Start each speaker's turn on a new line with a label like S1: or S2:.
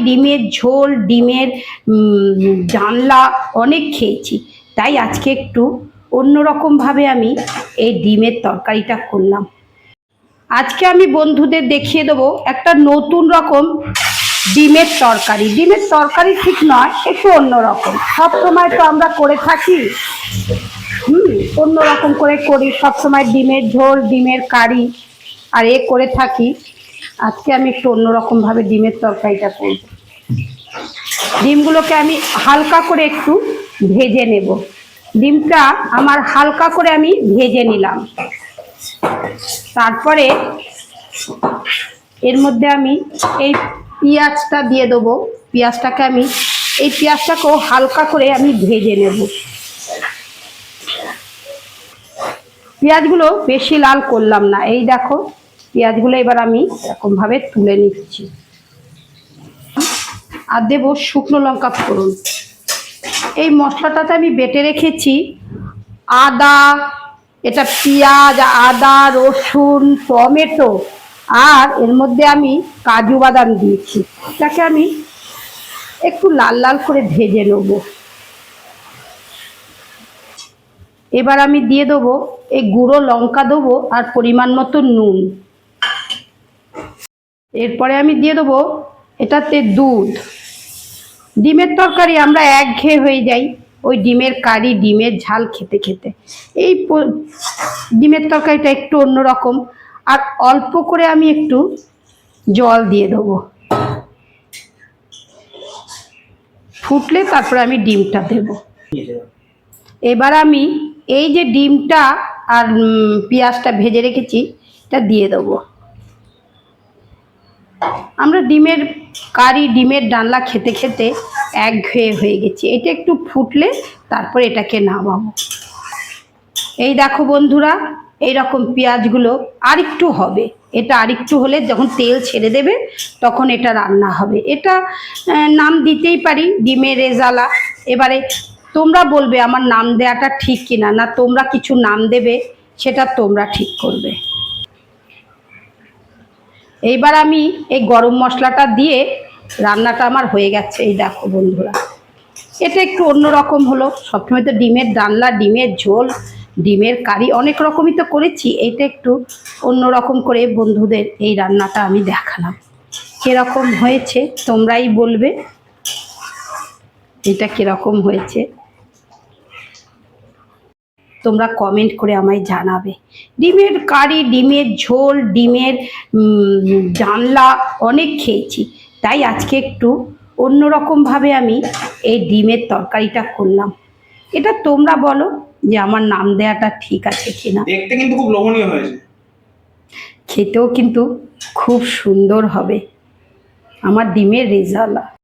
S1: ডিমের ঝোল, ডিমের জানলা অনেক খেয়েছি, তাই আজকে একটু অন্যরকমভাবে আমি এই ডিমের তরকারিটা করলাম। আজকে আমি বন্ধুদের দেখিয়ে দেবো একটা নতুন রকম ডিমের তরকারি। ডিমের তরকারি ঠিক নয়, একটু অন্যরকম। সবসময় তো আমরা করে থাকি অন্যরকম করে করি, সবসময় ডিমের ঝোল, ডিমের কারি আর এ করে থাকি। আজকে আমি একটু অন্যরকমভাবে ডিমের তরকারিটা করব। ডিমগুলোকে আমি হালকা করে একটু ভেজে নেব। ডিমটা আমার হালকা করে আমি ভেজে নিলাম। তারপরে এর মধ্যে আমি এই পেঁয়াজটা দিয়ে দেবো। পেঁয়াজটাকে আমি এই পেঁয়াজটাকেও হালকা করে আমি ভেজে নেব। পেঁয়াজগুলো বেশি লাল করলাম না। এই দেখো পেঁয়াজগুলো এবার আমি এরকমভাবে তুলে নিচ্ছি। আর দেবো শুকনো লঙ্কা ফোড়ন। এই মশলাটাতে আমি বেটে রেখেছি আদা, এটা পেঁয়াজ, আদা, রসুন, টমেটো আর এর মধ্যে আমি কাজু বাদাম দিয়েছি। এটাকে আমি একটু লাল লাল করে ভেজে নেব। এবার আমি দিয়ে দেবো এই গুঁড়ো লঙ্কা দেবো আর পরিমাণ মতো নুন। এরপরে আমি দিয়ে দেবো এটাতে দুধ। ডিমের তরকারি আমরা একঘেয়ে হয়ে যাই ওই ডিমের কারি, ডিমের ঝাল খেতে খেতে। এই ডিমের তরকারিটা একটু অন্যরকম। আর অল্প করে আমি একটু জল দিয়ে দেবো। ফুটলে তারপরে আমি ডিমটা দেব। এবার আমি এই যে ডিমটা আর পেঁয়াজটা ভেজে রেখেছি এটা দিয়ে দেবো। আমরা ডিমের কারি, ডিমের ডালনা খেতে খেতে একঘেয়ে হয়ে গেছি। এটা একটু ফুটলে তারপর এটাকে নামাবো। এই দেখো বন্ধুরা, এইরকম পেঁয়াজগুলো আরেকটু হবে। এটা আরেকটু হলে যখন তেল ছেড়ে দেবে তখন এটা রান্না হবে। এটা নাম দিতেই পারি ডিমের রেজালা। এবারে তোমরা বলবে আমার নাম দেওয়াটা ঠিক কিনা, না তোমরা কিছু নাম দেবে সেটা তোমরা ঠিক করবে। এইবার আমি এই গরম মশলাটা দিয়ে রান্নাটা আমার হয়ে গেছে। এই দেখো বন্ধুরা, এটা একটু অন্যরকম হলো। সবসময় তো ডিমের ডালনা, ডিমের ঝোল, ডিমের কারি অনেক রকমই তো করেছি। এইটা একটু অন্যরকম করে বন্ধুদের এই রান্নাটা আমি দেখালাম। কীরকম হয়েছে তোমরাই বলবে, এটা কীরকম হয়েছে তোমরা কমেন্ট করে আমায় জানাবে। ডিমের কারি, ডিমের ঝোল, ডিমের জানলা অনেক খেয়েছি, তাই আজকে একটু অন্যরকমভাবে আমি এই ডিমের তরকারিটা করলাম। এটা তোমরা বলো যে আমার নাম দেওয়াটা ঠিক আছে কিনা।
S2: দেখতে কিন্তু খুব লোভনীয় হয়েছে,
S1: খেতেও কিন্তু খুব সুন্দর হবে আমার ডিমের রেজালা।